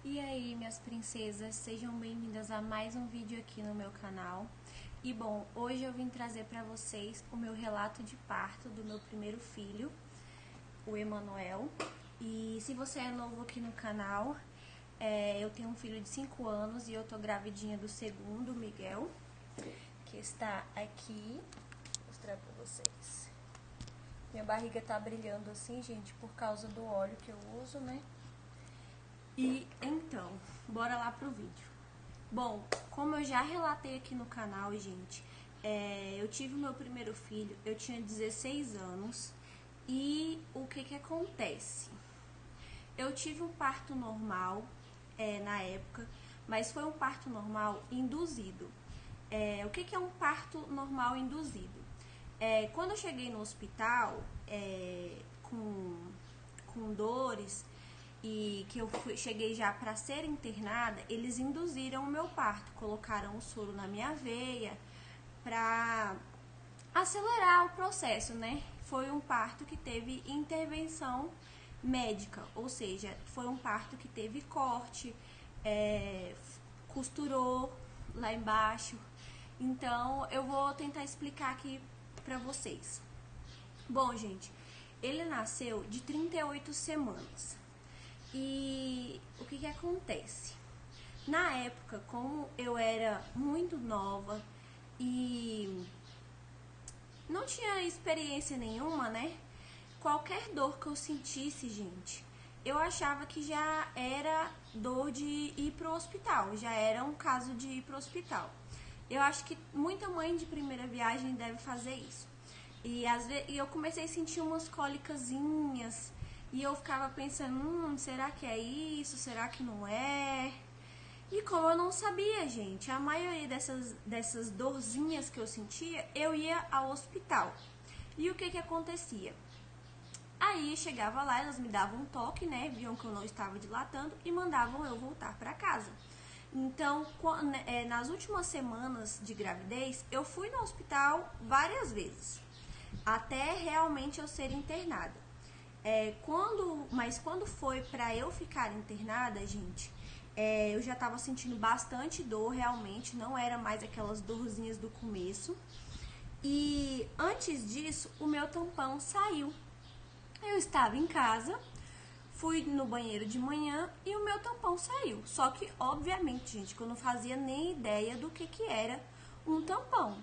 E aí, minhas princesas, sejam bem-vindas a mais um vídeo aqui no meu canal. E bom, hoje eu vim trazer para vocês o meu relato de parto do meu primeiro filho, o Emanuel. E se você é novo aqui no canal, eu tenho um filho de 5 anos e eu tô gravidinha do segundo, Miguel, que está aqui. Vou mostrar pra vocês. Minha barriga tá brilhando assim, gente, por causa do óleo que eu uso, né? E então, bora lá pro vídeo. Bom, como eu já relatei aqui no canal, gente, eu tive o meu primeiro filho, eu tinha 16 anos. E o que acontece? Eu tive um parto normal na época, mas foi um parto normal induzido. O que é um parto normal induzido? Quando eu cheguei no hospital com dores e que eu cheguei já para ser internada, eles induziram o meu parto, colocaram o soro na minha veia para acelerar o processo, né? Foi um parto que teve intervenção médica, ou seja, foi um parto que teve corte, costurou lá embaixo. Então, eu vou tentar explicar aqui pra vocês. Bom, gente, ele nasceu de 38 semanas. E o que acontece? Na época, como eu era muito nova e não tinha experiência nenhuma, né? Qualquer dor que eu sentisse, gente, eu achava que já era dor de ir pro hospital, já era um caso de ir pro hospital. Eu acho que muita mãe de primeira viagem deve fazer isso. E às vezes eu comecei a sentir umas cólicazinhas e eu ficava pensando, será que é isso? Será que não é? E como eu não sabia, gente, a maioria dessas dorzinhas que eu sentia, eu ia ao hospital. E o que acontecia? Aí chegava lá, elas me davam um toque, né? Viam que eu não estava dilatando e mandavam eu voltar para casa. Então, nas últimas semanas de gravidez, eu fui no hospital várias vezes, até realmente eu ser internada. Mas quando foi para eu ficar internada, gente, eu já estava sentindo bastante dor, realmente, não era mais aquelas dorzinhas do começo. E antes disso, o meu tampão saiu. Eu estava em casa, fui no banheiro de manhã e o meu tampão saiu. Só que, obviamente, gente, que eu não fazia nem ideia do que era um tampão.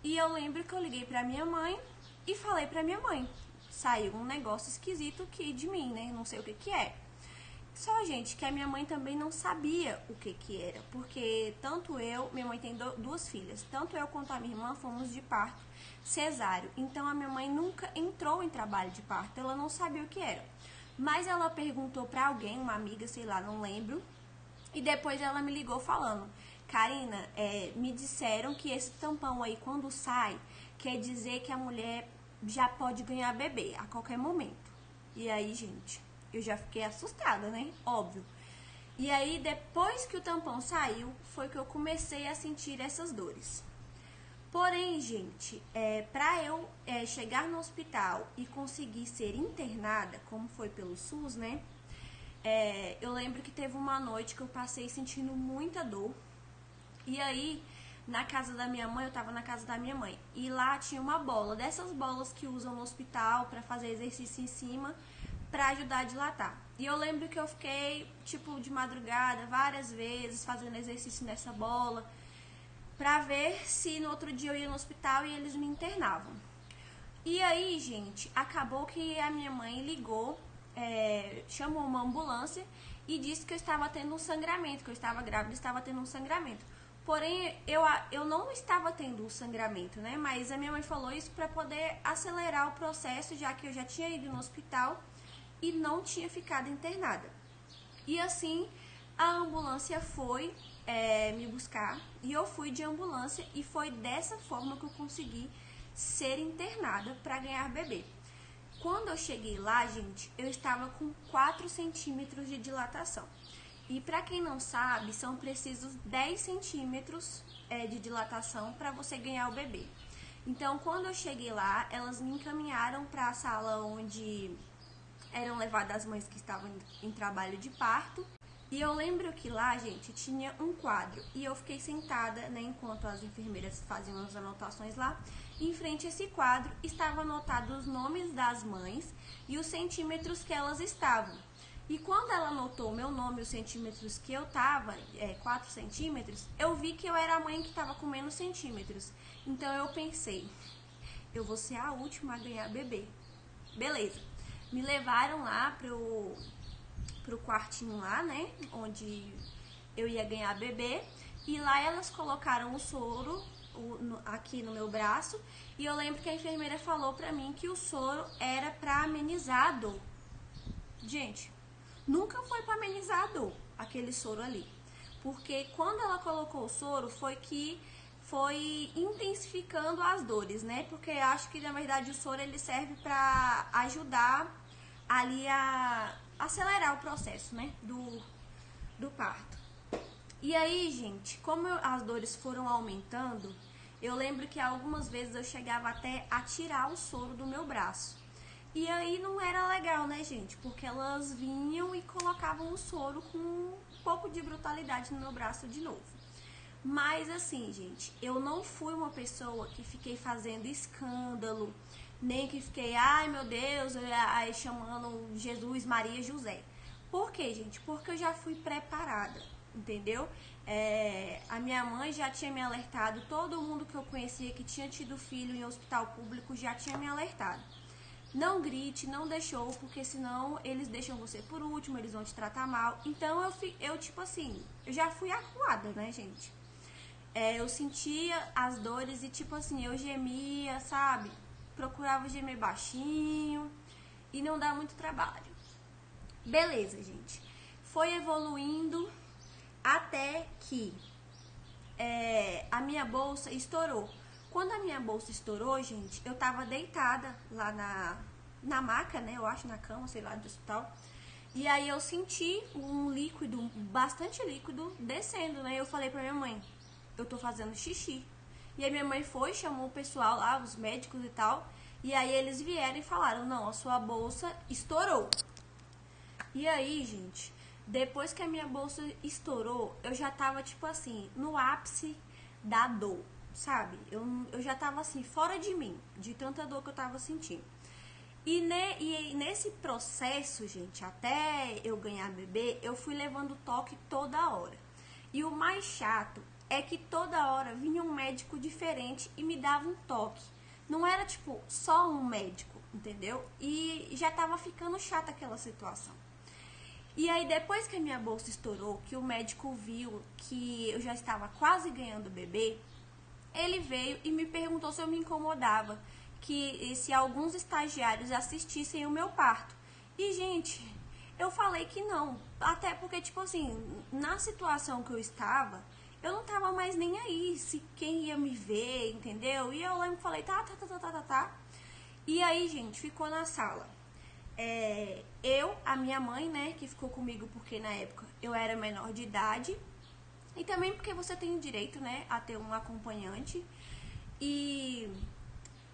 E eu lembro que eu liguei pra minha mãe e falei pra minha mãe, saiu um negócio esquisito aqui de mim, né? Não sei o que é. Só, gente, que a minha mãe também não sabia o que era, porque tanto eu, minha mãe tem duas filhas, tanto eu quanto a minha irmã fomos de parto cesáreo. Então a minha mãe nunca entrou em trabalho de parto, ela não sabia o que era. Mas ela perguntou pra alguém, uma amiga, sei lá, não lembro, e depois ela me ligou falando, Karina, me disseram que esse tampão aí, quando sai, quer dizer que a mulher já pode ganhar bebê a qualquer momento. E aí, gente, eu já fiquei assustada, né? Óbvio. E aí, depois que o tampão saiu, foi que eu comecei a sentir essas dores. Porém, gente, pra eu chegar no hospital e conseguir ser internada, como foi pelo SUS, né? Eu lembro que teve uma noite que eu passei sentindo muita dor. E aí, na casa da minha mãe, eu tava na casa da minha mãe. E lá tinha uma bola, dessas bolas que usam no hospital pra fazer exercício em cima, pra ajudar a dilatar. E eu lembro que eu fiquei, tipo, de madrugada, várias vezes, fazendo exercício nessa bola, pra ver se no outro dia eu ia no hospital e eles me internavam. E aí, gente, acabou que a minha mãe ligou, chamou uma ambulância e disse que eu estava tendo um sangramento, que eu estava grávida e estava tendo um sangramento. Porém, eu não estava tendo um sangramento, né? Mas a minha mãe falou isso para poder acelerar o processo, já que eu já tinha ido no hospital e não tinha ficado internada. E assim, a ambulância foi me buscar e eu fui de ambulância e foi dessa forma que eu consegui ser internada para ganhar bebê. Quando eu cheguei lá, gente, eu estava com 4 centímetros de dilatação. E para quem não sabe, são precisos 10 centímetros de dilatação para você ganhar o bebê. Então, quando eu cheguei lá, elas me encaminharam para a sala onde eram levadas as mães que estavam em trabalho de parto. E eu lembro que lá, gente, tinha um quadro. E eu fiquei sentada, né, enquanto as enfermeiras faziam as anotações lá. E em frente a esse quadro estavam anotados os nomes das mães e os centímetros que elas estavam. E quando ela anotou o meu nome e os centímetros que eu tava, 4 centímetros, eu vi que eu era a mãe que estava com menos centímetros. Então eu pensei, eu vou ser a última a ganhar bebê. Beleza. Me levaram lá pro quartinho lá, né, onde eu ia ganhar bebê, e lá elas colocaram o soro aqui no meu braço, e eu lembro que a enfermeira falou pra mim que o soro era pra amenizar a dor. Gente, nunca foi pra amenizar a dor, aquele soro ali, porque quando ela colocou o soro foi intensificando as dores, né, porque eu acho que na verdade o soro ele serve pra ajudar ali a acelerar o processo, né, do parto. E aí, gente, como as dores foram aumentando, eu lembro que algumas vezes eu chegava até a tirar o soro do meu braço. E aí não era legal, né, gente, porque elas vinham e colocavam o soro com um pouco de brutalidade no meu braço de novo. Mas assim, gente, eu não fui uma pessoa que fiquei fazendo escândalo, nem que fiquei, ai meu Deus, aí chamando Jesus, Maria, José. Por quê, gente? Porque eu já fui preparada, entendeu? A minha mãe já tinha me alertado, todo mundo que eu conhecia que tinha tido filho em hospital público já tinha me alertado. Não grite, não dê show, porque senão eles deixam você por último, eles vão te tratar mal. Então eu tipo assim, eu já fui acuada, né, gente? Eu sentia as dores e tipo assim, eu gemia, sabe? Procurava gemer baixinho e não dá muito trabalho. Beleza, gente. Foi evoluindo até que a minha bolsa estourou. Quando a minha bolsa estourou, gente, eu tava deitada lá na maca, né? Eu acho, na cama, sei lá, do hospital. E aí eu senti um líquido, bastante líquido, descendo, né? Eu falei pra minha mãe, eu tô fazendo xixi. E aí minha mãe foi, chamou o pessoal lá, os médicos e tal. E aí eles vieram e falaram, não, a sua bolsa estourou. E aí, gente, depois que a minha bolsa estourou, eu já tava, tipo assim, no ápice da dor, sabe? Eu já tava assim, fora de mim, de tanta dor que eu tava sentindo. E nesse processo, gente, até eu ganhar bebê, eu fui levando toque toda hora. E o mais chato é que toda hora vinha um médico diferente e me dava um toque. Não era, tipo, só um médico, entendeu? E já tava ficando chata aquela situação. E aí, depois que a minha bolsa estourou, que o médico viu que eu já estava quase ganhando bebê, ele veio e me perguntou se eu me incomodava, se alguns estagiários assistissem o meu parto. E, gente, eu falei que não. Até porque, tipo assim, na situação que eu estava, eu não tava mais nem aí se quem ia me ver, entendeu? E eu lembro que falei, tá. E aí, gente, ficou na sala. A minha mãe, né, que ficou comigo porque na época eu era menor de idade. E também porque você tem o direito, né, a ter um acompanhante. E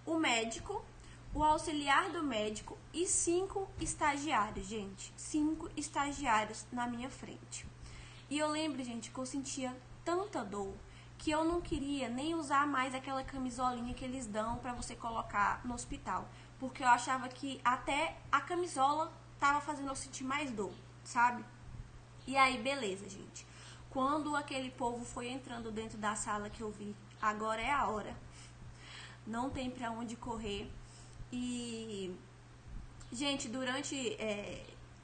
o médico, o auxiliar do médico e 5 estagiários, gente. 5 estagiários na minha frente. E eu lembro, gente, que eu sentia tanta dor que eu não queria nem usar mais aquela camisolinha que eles dão pra você colocar no hospital. Porque eu achava que até a camisola tava fazendo eu sentir mais dor, sabe? E aí, beleza, gente. Quando aquele povo foi entrando dentro da sala que eu vi, agora é a hora. Não tem pra onde correr. E, gente, durante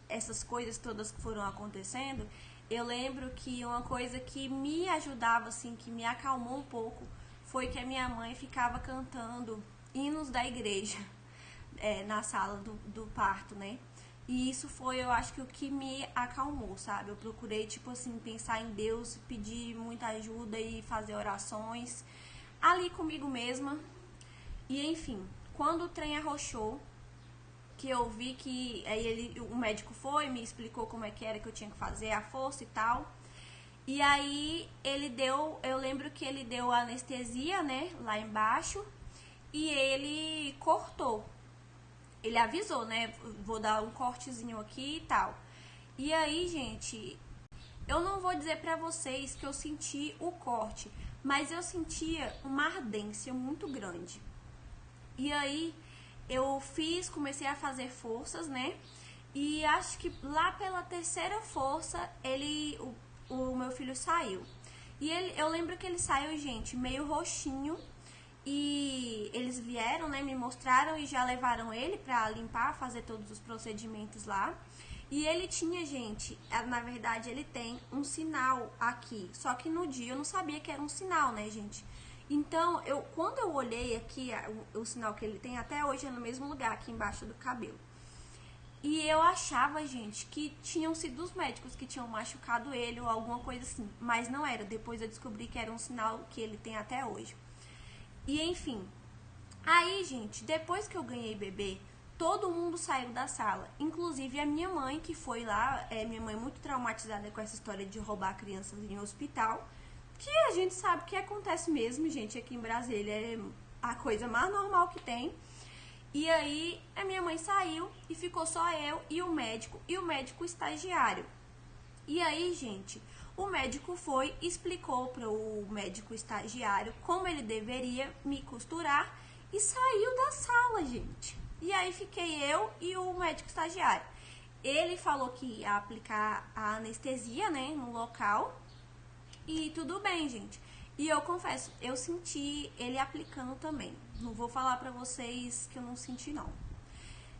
essas coisas todas que foram acontecendo, eu lembro que uma coisa que me ajudava, assim, que me acalmou um pouco, foi que a minha mãe ficava cantando hinos da igreja na sala do parto, né? E isso foi, eu acho que o que me acalmou, sabe? Eu procurei, tipo assim, pensar em Deus, pedir muita ajuda e fazer orações ali comigo mesma. E, enfim, quando o trem arrochou, que eu vi que o médico foi, me explicou como é que era que eu tinha que fazer, a força e tal. E aí eu lembro que ele deu anestesia, né, lá embaixo, e ele cortou. Ele avisou, né, vou dar um cortezinho aqui e tal. E aí, gente, Eu não vou dizer pra vocês que eu senti o corte, mas eu sentia uma ardência muito grande. E aí eu comecei a fazer forças, né? E acho que lá pela terceira força, o meu filho saiu. E eu lembro que ele saiu, gente, meio roxinho. E eles vieram, né, me mostraram e já levaram ele pra limpar, fazer todos os procedimentos lá. E ele tinha, gente, na verdade ele tem um sinal aqui. Só que no dia eu não sabia que era um sinal, né, gente? Então, quando eu olhei aqui, o sinal que ele tem até hoje é no mesmo lugar, aqui embaixo do cabelo. E eu achava, gente, que tinham sido os médicos que tinham machucado ele ou alguma coisa assim. Mas não era. Depois eu descobri que era um sinal que ele tem até hoje. E enfim. Aí, gente, depois que eu ganhei bebê, todo mundo saiu da sala. Inclusive a minha mãe, que foi lá. Minha mãe muito traumatizada com essa história de roubar crianças em hospital. Que a gente sabe que acontece mesmo, gente. Aqui em Brasília é a coisa mais normal que tem. E aí a minha mãe saiu e ficou só eu e o médico estagiário. E aí, gente, o médico explicou para o médico estagiário como ele deveria me costurar e saiu da sala, gente. E aí fiquei eu e o médico estagiário. Ele falou que ia aplicar a anestesia, né, no local. E tudo bem, gente. E eu confesso, eu senti ele aplicando também. Não vou falar pra vocês que eu não senti, não.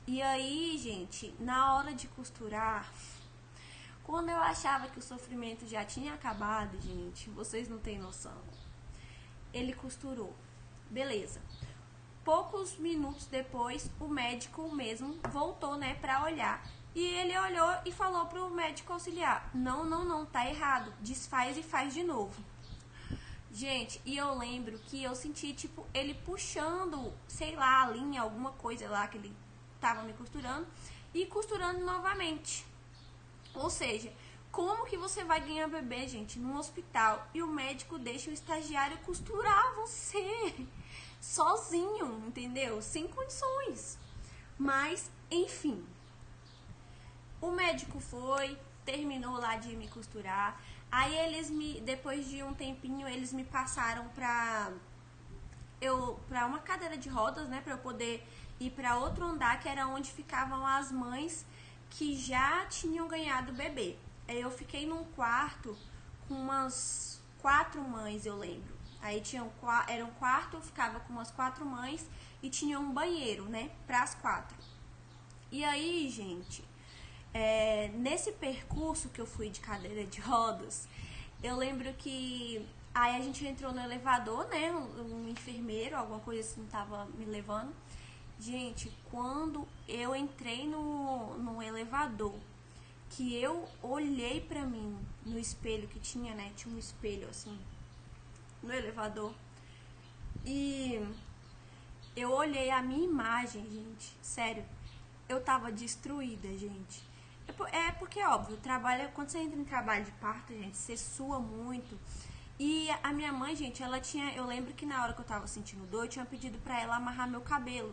E aí, gente, na hora de costurar, quando eu achava que o sofrimento já tinha acabado, gente, vocês não têm noção. Ele costurou. Beleza. Poucos minutos depois, o médico mesmo voltou, né, pra olhar. E ele olhou e falou pro médico auxiliar: não, tá errado, desfaz e faz de novo. Gente, e eu lembro que eu senti, tipo, ele puxando, sei lá, a linha, alguma coisa lá que ele tava me costurando, e costurando novamente. Ou seja, como que você vai ganhar bebê, gente, num hospital, e o médico deixa o estagiário costurar você sozinho, entendeu? Sem condições. Mas, enfim. O médico terminou lá de me costurar. Aí depois de um tempinho, eles me passaram pra uma cadeira de rodas, né, pra eu poder ir pra outro andar, que era onde ficavam as mães que já tinham ganhado bebê. Aí eu fiquei num quarto com umas 4 mães, eu lembro. Aí era um quarto, eu ficava com umas 4 mães e tinha um banheiro, né, pras 4. E aí, gente, nesse percurso que eu fui de cadeira de rodas, eu lembro que aí a gente entrou no elevador, né, um enfermeiro, alguma coisa assim, tava me levando. Gente, quando eu entrei no elevador, que eu olhei pra mim no espelho que tinha, né, tinha um espelho assim, no elevador, e eu olhei a minha imagem, gente, sério, eu tava destruída, gente. Porque, óbvio, quando você entra em trabalho de parto, gente, você sua muito. E a minha mãe, gente, eu lembro que na hora que eu tava sentindo dor, eu tinha pedido pra ela amarrar meu cabelo.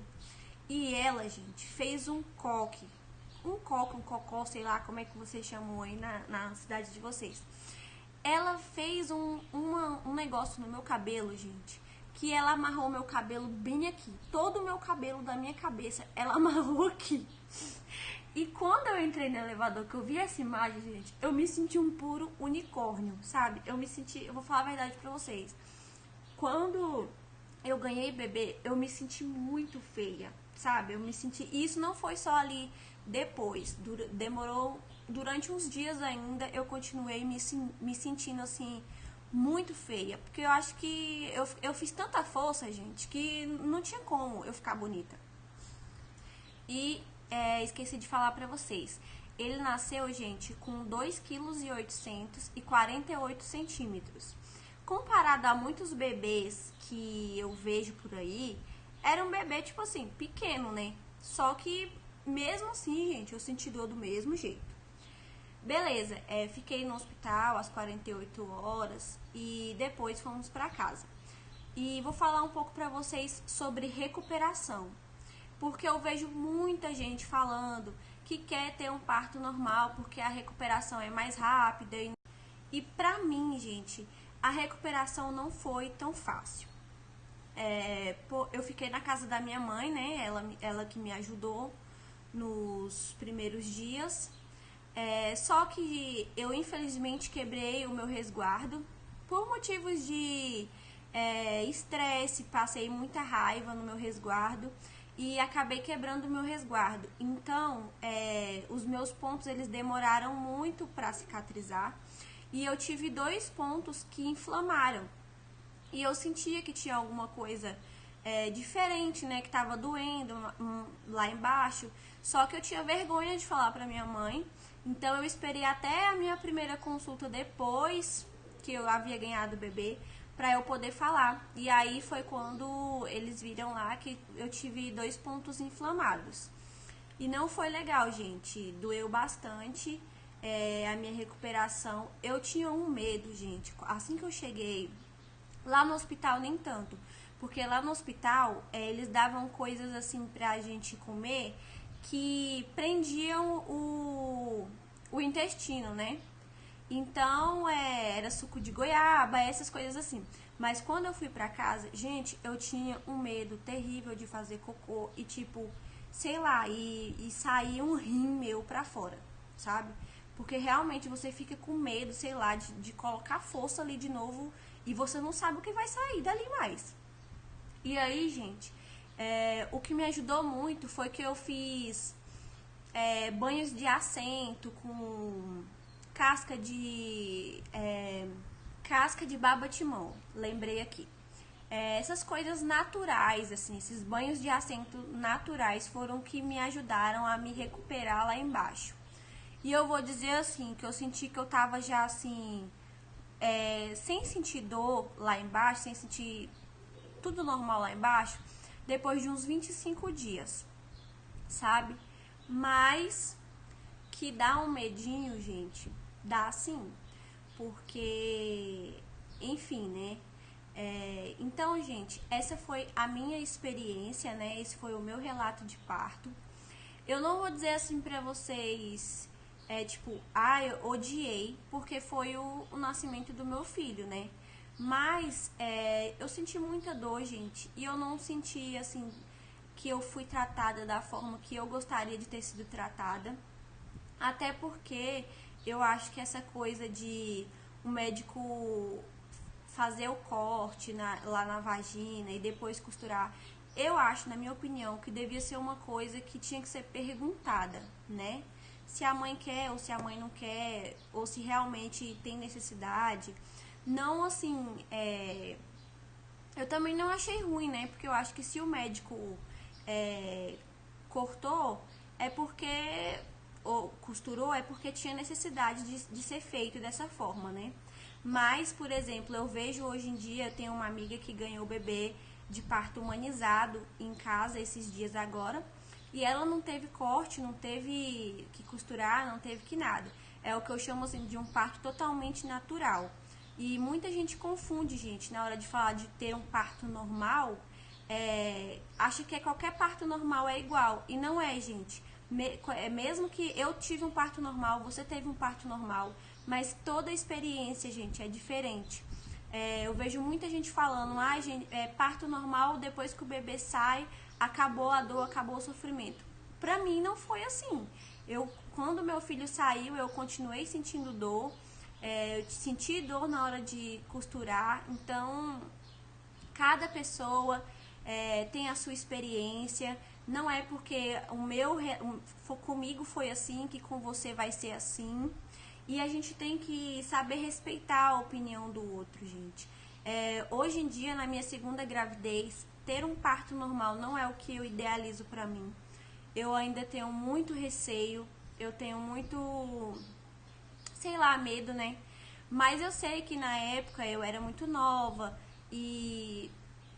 E ela, gente, fez um cocó, sei lá como é que vocês chamam aí na cidade de vocês. Ela fez um negócio no meu cabelo, gente, que ela amarrou meu cabelo bem aqui. Todo o meu cabelo da minha cabeça, ela amarrou aqui. E quando eu entrei no elevador, que eu vi essa imagem, gente, eu me senti um puro unicórnio, sabe? Eu vou falar a verdade pra vocês. Quando eu ganhei bebê, eu me senti muito feia, sabe? E isso não foi só ali depois. Demorou, durante uns dias ainda, eu continuei me sentindo, assim, muito feia. Porque eu acho que eu fiz tanta força, gente, que não tinha como eu ficar bonita. E esqueci de falar pra vocês. Ele nasceu, gente, com 2,8 kg e 48 centímetros. Comparado a muitos bebês que eu vejo por aí, era um bebê, tipo assim, pequeno, né? Só que, mesmo assim, gente, eu senti dor do mesmo jeito. Beleza, fiquei no hospital às 48 horas e depois fomos pra casa. E vou falar um pouco pra vocês sobre recuperação. Porque eu vejo muita gente falando que quer ter um parto normal porque a recuperação é mais rápida. E pra mim, gente, a recuperação não foi tão fácil. Eu fiquei na casa da minha mãe, né? Ela que me ajudou nos primeiros dias. Só que eu infelizmente quebrei o meu resguardo por motivos de estresse, passei muita raiva no meu resguardo e acabei quebrando o meu resguardo. Então, os meus pontos eles demoraram muito para cicatrizar e eu tive 2 pontos que inflamaram. E eu sentia que tinha alguma coisa diferente, né? Que tava doendo lá embaixo. Só que eu tinha vergonha de falar pra minha mãe. Então eu esperei até a minha primeira consulta depois que eu havia ganhado o bebê pra eu poder falar. E aí foi quando eles viram lá que eu tive 2 pontos inflamados. E não foi legal, gente. Doeu bastante a minha recuperação. Eu tinha um medo, gente. Assim que eu cheguei lá no hospital, nem tanto. Porque lá no hospital, eles davam coisas assim pra gente comer que prendiam o intestino, né? Então, era suco de goiaba, essas coisas assim. Mas quando eu fui pra casa, gente, eu tinha um medo terrível de fazer cocô e tipo, sei lá, e sair um rim meu pra fora, sabe? Porque realmente você fica com medo, sei lá, de colocar força ali de novo e você não sabe o que vai sair dali mais. E aí, gente, o que me ajudou muito foi que eu fiz banhos de assento com casca de baba-timão, lembrei aqui. Essas coisas naturais, assim, esses banhos de assento naturais foram que me ajudaram a me recuperar lá embaixo. E eu vou dizer assim, que eu senti que eu tava já assim, sem sentir dor lá embaixo, sem sentir tudo normal lá embaixo, depois de uns 25 dias, sabe? Mas que dá um medinho, gente, dá sim, porque, enfim, né? Então, gente, essa foi a minha experiência, né? Esse foi o meu relato de parto. Eu não vou dizer assim pra vocês, tipo, eu odiei, porque foi o nascimento do meu filho, né? Mas eu senti muita dor, gente, e eu não senti, assim, que eu fui tratada da forma que eu gostaria de ter sido tratada. Até porque eu acho que essa coisa de o médico fazer o corte lá na vagina e depois costurar, eu acho, na minha opinião, que devia ser uma coisa que tinha que ser perguntada, né? Se a mãe quer ou se a mãe não quer, ou se realmente tem necessidade. Não assim, eu também não achei ruim, né? Porque eu acho que se o médico cortou, é porque, ou costurou, é porque tinha necessidade de ser feito dessa forma, né? Mas, por exemplo, eu vejo hoje em dia, eu tenho uma amiga que ganhou o bebê de parto humanizado em casa esses dias agora, e ela não teve corte, não teve que costurar, não teve que nada. É o que eu chamo assim de um parto totalmente natural. E muita gente confunde, gente, na hora de falar de ter um parto normal, acha que qualquer parto normal é igual. E não é, gente. Mesmo que eu tive um parto normal, você teve um parto normal, mas toda a experiência, gente, é diferente. Eu vejo muita gente falando, gente, parto normal, depois que o bebê sai, acabou a dor, acabou o sofrimento. Pra mim não foi assim. Quando meu filho saiu, eu continuei sentindo dor, eu senti dor na hora de costurar. Então, cada pessoa tem a sua experiência. Não é porque comigo foi assim que com você vai ser assim. E a gente tem que saber respeitar a opinião do outro, gente. Hoje em dia, na minha segunda gravidez, ter um parto normal não é o que eu idealizo pra mim. Eu ainda tenho muito receio, eu tenho muito, sei lá, medo, né? Mas eu sei que na época eu era muito nova e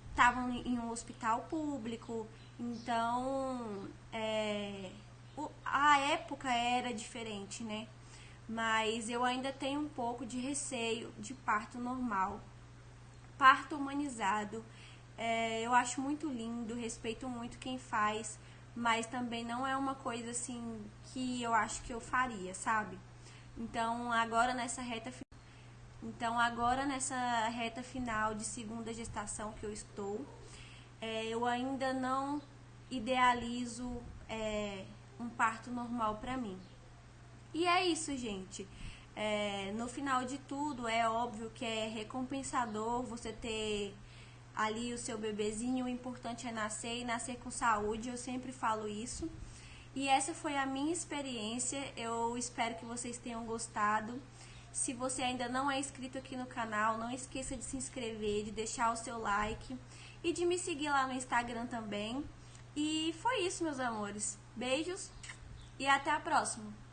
estavam em um hospital público, então a época era diferente, né? Mas eu ainda tenho um pouco de receio de parto normal. Parto humanizado, eu acho muito lindo, respeito muito quem faz, mas também não é uma coisa assim que eu acho que eu faria, sabe? Então agora nessa reta Então agora nessa reta final de segunda gestação que eu estou, eu ainda não idealizo um parto normal para mim. E é isso, gente. No final de tudo, é óbvio que é recompensador você ter ali o seu bebezinho. O importante é nascer e nascer com saúde, eu sempre falo isso. E essa foi a minha experiência, eu espero que vocês tenham gostado. Se você ainda não é inscrito aqui no canal, não esqueça de se inscrever, de deixar o seu like e de me seguir lá no Instagram também. E foi isso, meus amores. Beijos e até a próxima!